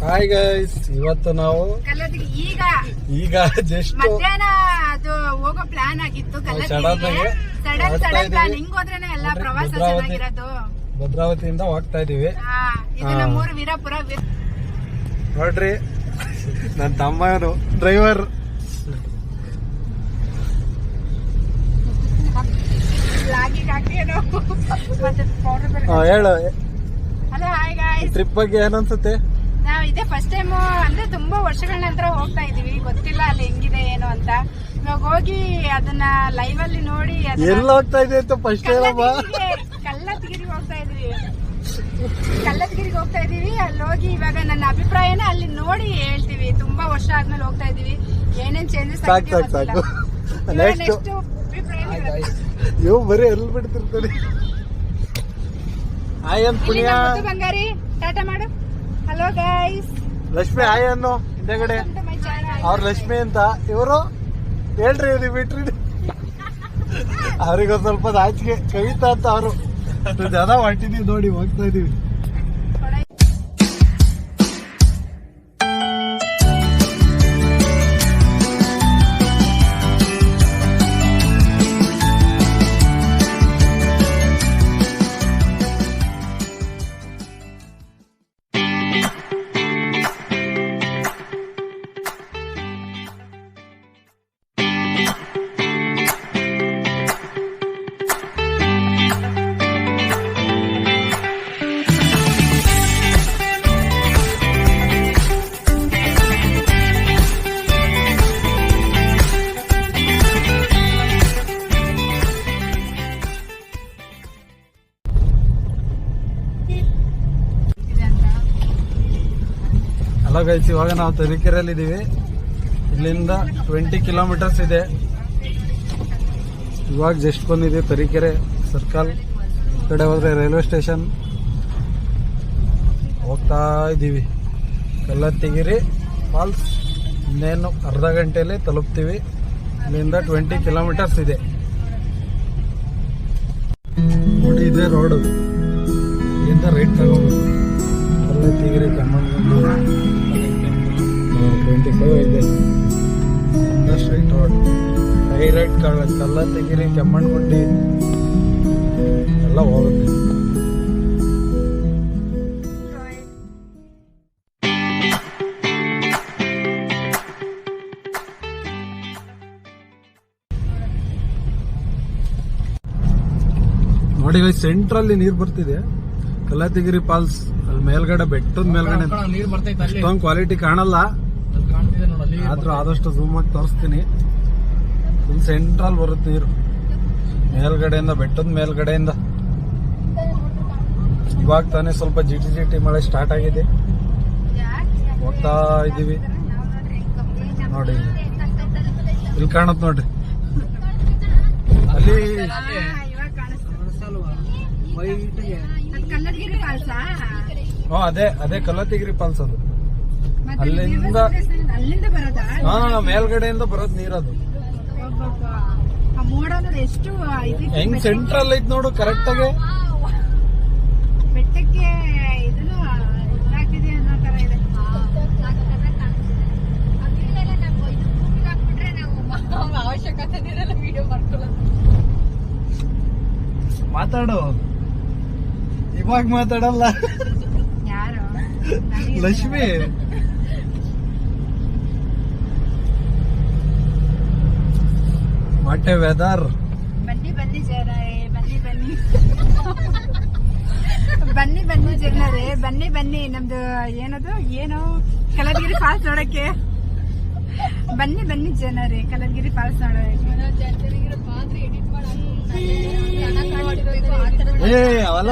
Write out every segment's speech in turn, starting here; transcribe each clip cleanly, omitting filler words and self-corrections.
Hi guys, ಇವತ್ತು ನಾವು ಈಗ ಜಸ್ಟ್ ಮಧ್ಯಾಹ್ನ ಅದು ಹೋಗೋ ಪ್ಲಾನ್ ಆಗಿತ್ತು. ಹಿಂಗ್ ಹೋದ್ರೇನೆ ಎಲ್ಲ ಪ್ರವಾಸ ಚೆನ್ನಾಗಿರೋದು. ಭದ್ರಾವತಿಯಿಂದ ಹೋಗ್ತಾ ಇದೀವಿ. ಇದು ನಮ್ಮೂರು ವೀರಾಪುರ. ನೋಡ್ರಿ, ನನ್ನ ತಮ್ಮನು ಡ್ರೈವರ್. ಹೇಳು, ಟ್ರಿಪ್ ಬಗ್ಗೆ ಏನನ್ಸುತ್ತೆ? ನಾವ್ ಇದೇ ಫಸ್ಟ್ ಟೈಮ್, ಅಂದ್ರೆ ತುಂಬಾ ವರ್ಷಗಳ ನಂತರ ಹೋಗ್ತಾ ಇದೀವಿ. ಗೊತ್ತಿಲ್ಲ ಅಲ್ಲಿ ಹೆಂಗಿದೆ ಏನು ಅಂತ. ಇವಾಗ ಹೋಗಿ ಅದನ್ನ ಲೈವ್ ಅಲ್ಲಿ ನೋಡಿ ಎಲ್ಲ ಹೋಗ್ತಾ ಇದೆ ಅಂತ ಫಸ್ಟ್ ಕಲ್ಲತ್ತಿಗಿರಿಗೆ ಹೋಗ್ತಾ ಇದೀವಿ. ಕಲ್ಲತ್ತಿಗಿರಿಗೆ ಹೋಗ್ತಾ ಇದೀವಿ. ಅಲ್ಲಿ ಹೋಗಿ ಇವಾಗ ನನ್ನ ಅಭಿಪ್ರಾಯನ ಅಲ್ಲಿ ನೋಡಿ ಹೇಳ್ತೀವಿ. ತುಂಬಾ ವರ್ಷ ಆದ್ಮೇಲೆ ಹೋಗ್ತಾ ಇದೀವಿ. ಏನೇನ್ ಚೇಂಜಸ್ ನೆಕ್ಸ್ಟ್ ಇವ್ ಬರೀ ಎಲ್ಲಿ ಬಿಡ್ತಿರ್ತಾರೆ. ಬಂಗಾರಿ ಟಾಟಾ ಮಾಡು. ಹಲೋ ಗೈಸ್, ಲಕ್ಷ್ಮಿ ಆಯ್ ಅನ್ನೋ ಹಿಂದೆಗಡೆ ಅವ್ರ ಲಕ್ಷ್ಮಿ ಅಂತ. ಇವರು ಹೇಳ್ರಿ, ಇದು ಬಿಟ್ರಿ. ಅವ್ರಿಗೊಂದ್ ಸ್ವಲ್ಪ ನಾಚಿಕೆ. ಕವಿತಾ ಅಂತ ಅವರು ಜನ ಹೊಟ್ಟಿದೀವಿ ನೋಡಿ, ಹೋಗ್ತಾ ಇದೀವಿ. ಹಲೋ ಗೈಸ್, ಇವಾಗ ನಾವು ತರೀಕೆರೆಯಲ್ಲಿ ಇದೀವಿ. ಇಲ್ಲಿಂದ 20 ಕಿಲೋಮೀಟರ್ಸ್ ಇದೆ. ಇವಾಗ ಜಸ್ಟ್ ಬಂದಿದೆ ತರೀಕೆರೆ ಸರ್ಕಲ್. ಈ ಕಡೆ ಹೋದ್ರೆ ರೈಲ್ವೆ ಸ್ಟೇಷನ್. ಹೋಗ್ತಾ ಇದ್ದೀವಿ ಕಲ್ಲತ್ತಿಗಿರಿ ಫಾಲ್ಸ್. ಇನ್ನೇನು ಅರ್ಧ ಗಂಟೆಯಲ್ಲಿ ತಲುಪ್ತೀವಿ. ಇಲ್ಲಿಂದ 20 ಕಿಲೋಮೀಟರ್ಸ್ ಇದೆ ನೋಡಿ. ಇದೆ ರೋಡು. ಇಲ್ಲಿಂದ ರೈಟ್ ತಗೋಬೇಕು. ಕಲ್ಲತ್ತಿಗಿರಿ ಕಮ್ಮಂಗಂಡು 25 ಇದೆ. Straight road. Direct Kallathigiri Kemmangundi ಎಲ್ಲ ಹೋಗುತ್ತೆ. ನೋಡಿ, ಸೆಂಟ್ರಲ್ಲಿ ನೀರ್ ಬರ್ತಿದೆ. ಕಲ್ಲತ್ತಿಗಿರಿ ಫಾಲ್ಸ್ ಅಲ್ಲಿ ಮೇಲ್ಗಡೆ, ಬೆಟ್ಟದ ಮೇಲ್ಗಡೆ ಅಷ್ಟೊಂದು ಕ್ವಾಲಿಟಿ ಕಾಣಲ್ಲ, ಆದ್ರೂ ಆದಷ್ಟು ಝೂಮ್ ಆಗಿ ತೋರಿಸ್ತೀನಿ. ಫುಲ್ ಸೆಂಟ್ರಲ್ ಬರುತ್ತೆ ನೀರು, ಮೇಲ್ಗಡೆಯಿಂದ, ಬೆಟ್ಟದ ಮೇಲ್ಗಡೆಯಿಂದ. ಇವಾಗ ತಾನೇ ಸ್ವಲ್ಪ ಜಿಟಿ ಮಳೆ ಸ್ಟಾರ್ಟ್ ಆಗಿದೆ. ಹೋಗ್ತಾ ಇದೀವಿ ನೋಡಿ. ಇಲ್ಲಿ ಕಾಣುತ್ತೆ ನೋಡ್ರಿ, ಅಲ್ಲಿ ಅದೇ ಕಲ್ಲತ್ತಿಗಿರಿ ಫಾಲ್ಸ್. ಅದು ಅಲ್ಲಿಂದ ಮೇಲ್ಗಡೆಯಿಂದ ಬರೋದ್ ನೀರದು. ಹೆಂಗ್ ಸೆಂಟ್ರಲ್ ಐತ್ ನೋಡು, ಕರೆಕ್ಟ್ ಆಗಿ. ಬೆಟ್ಟಕ್ಕೆ ಮಾತಾಡು, ಇವಾಗ ಮಾತಾಡಲ್ಲ. Lakshmi, what a weather. ಬನ್ನಿ ಜನರೇ, ಬನ್ನಿ ಜನರೇ, ಬನ್ನಿ ನಮ್ದು ಏನು ಕಲ್ಲತ್ತಿಗಿರಿ ಫಾಲ್ಸ್ ನೋಡಕ್ಕೆ. ಬನ್ನಿ ಜನರೇ, ಕಲ್ಲತ್ತಿಗಿರಿ ಫಾಲ್ಸ್ ನೋಡಕ್ಕೆ. ಅವೆಲ್ಲ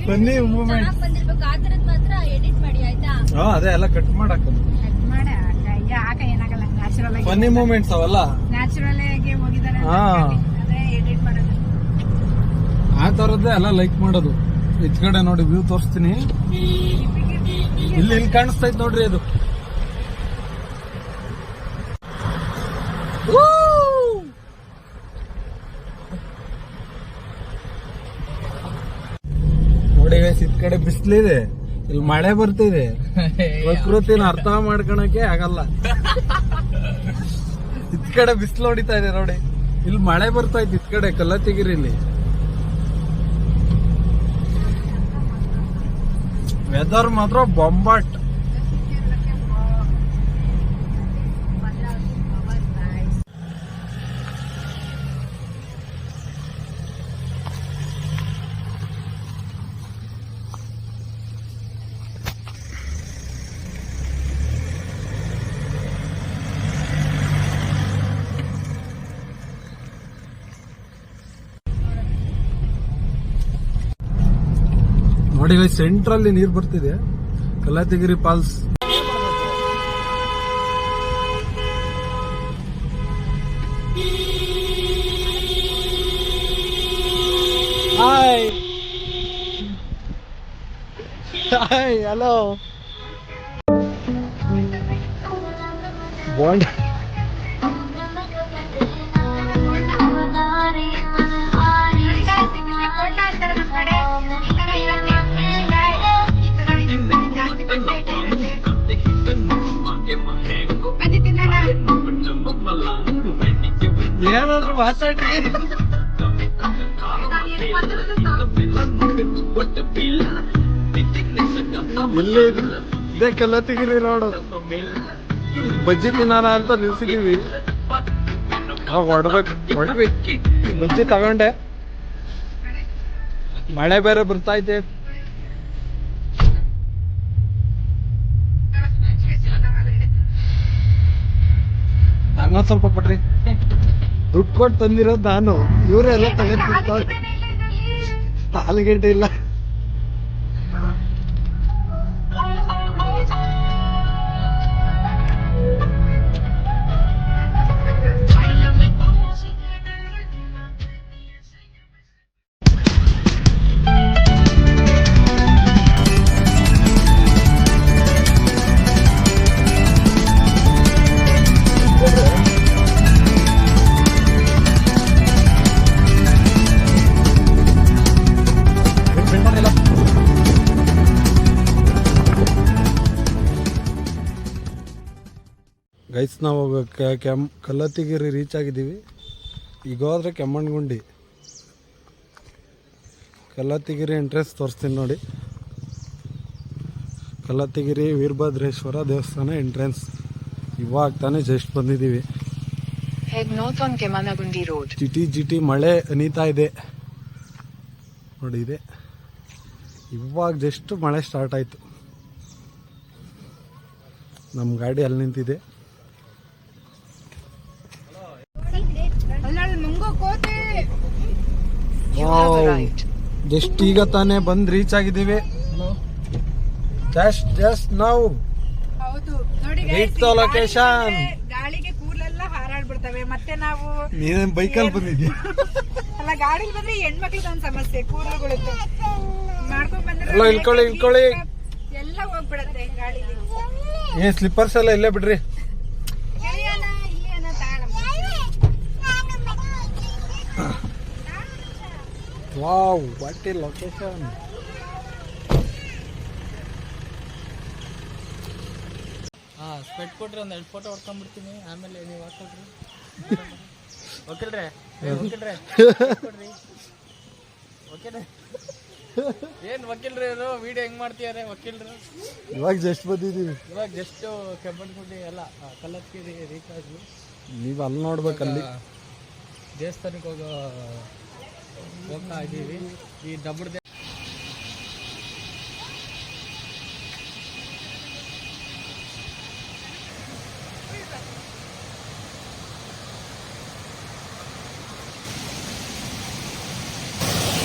ಫನ್ನಿ ಮೂಮೆಂಟ್. ಅದೇ ಎಲ್ಲ ಕಟ್ ಮಾಡಾಕೋದು. ಫನ್ನಿ ಮೂಮೆಂಟ್ಸ್ ಅವೆಲ್ಲ ನ್ಯಾಚುರಲ್ ಆಗಿ ಹೋಗಿದ್ದಾರೆ. ಆ ತರದ್ದೇ ಎಲ್ಲ ಲೈಕ್ ಮಾಡೋದು. ಇತ್ ಕಡೆ ನೋಡಿ, ವ್ಯೂ ತೋರಿಸ್ತೀನಿ. ಇಲ್ಲಿ ಕಾಣಿಸ್ತೈತ್ ನೋಡ್ರಿ, ಅದು ನೋಡಿ. ಇತ್ ಕಡೆ ಬಿಸಿಲಿದೆ, ಇಲ್ಲಿ ಮಳೆ ಬರ್ತಿದೆ, ಪ್ರಕೃತಿನ ಅರ್ಥ ಮಾಡ್ಕೊಳಕ್ಕೆ ಆಗಲ್ಲ. ಇತ್ ಕಡೆ ಬಿಸಿಲು ಹೊಡಿತಾ ಇದೆ ನೋಡಿ, ಇಲ್ಲಿ ಮಳೆ ಬರ್ತಾ ಇತ್ತು ಇತ್ ಕಡೆ ಕಲ್ಲತ್ತಿಗಿರಿಲಿ. ವೆದರ್ ಮಾತ್ರ ಬೊಂಬಾಟ್. ನೋಡಿ ಸೆಂಟ್ರಲ್ಲಿ ನೀರ್ ಬರ್ತಿದೆ, Kalhattigiri falls. Hi hi, hello. ಬಾಂಡ್ ಏನಾದ್ರು ಮಾತಾಡ್ರಿ. ಇಲ್ಲಿ ಇದೇ ಕಲ್ಲತ್ತಿಗಿರಿ ರೋಡು. ಬಜ್ಜಿ ತಿನ್ನಾನ ಅಂತ ನಿಲ್ಸಿದೀವಿ. ಹೊಡ್ಬೇಕು ಬಜ್ಜಿ ತಗೊಂಡೆ. ಮಳೆ ಬೇರೆ ಬರ್ತಾ ಐತೆ. ಹಂಗ ಸ್ವಲ್ಪ ಕೊಟ್ರಿ, ದುಡ್ಡು ಕೊಟ್ಟು ತಂದಿರೋದು ನಾನು. ಇವರೆಲ್ಲ ತಗೊಂಡ್ ತಾಲ್ಗೇಟೆ ಇಲ್ಲ. ಗೈಸ್, ನಾವು ಕಲ್ಲತ್ತಿಗಿರಿ ರೀಚ್ ಆಗಿದ್ದೀವಿ. ಈಗ ಹೋದ್ರೆ ಕೆಮ್ಮಣ್ಣಗುಂಡಿ. ಕಲ್ಲತ್ತಿಗಿರಿ ಎಂಟ್ರೆನ್ಸ್ ತೋರಿಸ್ತೀನಿ ನೋಡಿ. ಕಲ್ಲತ್ತಿಗಿರಿ ವೀರಭದ್ರೇಶ್ವರ ದೇವಸ್ಥಾನ ಎಂಟ್ರೆನ್ಸ್. ಇವಾಗ ತಾನೇ ಜಸ್ಟ್ ಬಂದಿದ್ದೀವಿ. ಜಿಟಿ ಮಳೆ ಅನೀತಾ ಇದೆ ನೋಡಿ. ಇದೆ ಇವಾಗ ಜಸ್ಟ್ ಮಳೆ ಸ್ಟಾರ್ಟ್ ಆಯ್ತು. ನಮ್ಮ ಗಾಡಿ ಅಲ್ಲಿ ನಿಂತಿದೆ. ಜಸ್ಟ್ ಈಗ ತಾನೇ ಬಂದ್ ರೀಚ್ ಆಗಿದ್ದೀವಿ. ಜಸ್ಟ್ ನಾವು ಲೊಕೇಶನ್. ಗಾಳಿಗೆ ಕೂದಲೆಲ್ಲ ಹಾರಾಡ್ಬಿಡ್ತವೆ. ಮತ್ತೆ ನಾವು ನೀನೇನ್ ಬೈಕಲ್ಲಿ ಬಂದಿದ್ಯಾ? ಅಲ್ಲ, ಗಾಡಿಲಿ ಬಂದ್ರೆ ಹೆಣ್ಮಕ್ಳಿಗೆ ಒಂದು ಸಮಸ್ಯೆ, ಕೂದಲುಗಳು ಮಾಡ್ಕೊಂಡ್ ಬಂದ್ರೆ ಇಳ್ಕೊಳ್ಳಿ ಎಲ್ಲ ಹೋಗ್ಬಿಡತ್ತೆ ಗಾಡಿಲಿ. ಏನ್ ಸ್ಲಿಪ್ಪರ್ಸ್ ಎಲ್ಲ ಇಲ್ಲೇ ಬಿಡ್ರಿ. Wow, what a location. ಸ್ಪೆಟ್ ಕೊಟ್ರೆ ಒಂದ್ 2 ಫೋಟೋ ಹೊಡ್ಕೊಂಡ್ಬಿಡ್ತೀನಿ. ಆಮೇಲೆ ನೀವು ಹಾಕೊಡ್ರಿ. ಓಕೆಲ್ರೆ ಕೊಡ್ರಿ. ಓಕೆನೆ. ಏನ್ ವಕೀಲ್ರಿ ಇವರು ವಿಡಿಯೋ ಹೆಂಗ್ ಮಾಡ್ತಿದಾರೆ ವಕೀಲ್ರು? ಇವಾಗ ಜಸ್ಟ್ ಬಂದಿದ್ದೀವಿ. ಇವಾಗ ಜಸ್ಟ್ ಕೆಮ್ಮಣ್ಣಗುಂಡಿ ಎಲ್ಲ ಕಲ್ಲತ್ತಿಗಿರಿ ರೀಚ್ ಆದ್ವಿ. ನೀವು ಅಲ್ಲಿ ನೋಡ್ಬೇಕಲ್ಲಿ ದೇವಸ್ಥಾನಕ್ಕೆ ಹೋಗ್ತಾ ಇದ್ದೀವಿ. ಈ ದಬ್ಬುಡ್ದೆ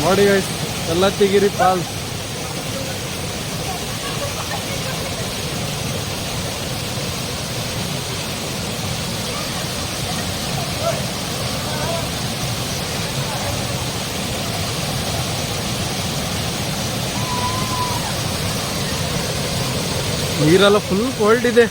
ನೋಡಿ ಗೈಸ್, ಕಲ್ಲತ್ತಿಗಿರಿ ಫಾಲ್ಸ್. ನೀರೆಲ್ಲ ಫುಲ್ ಕೋಲ್ಡ್ ಇದೆ.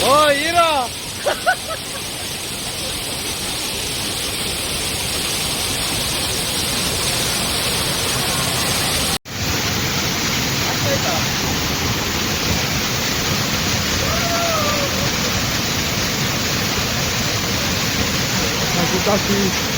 ಓ ಹೀರೋ ಕಾಫಿ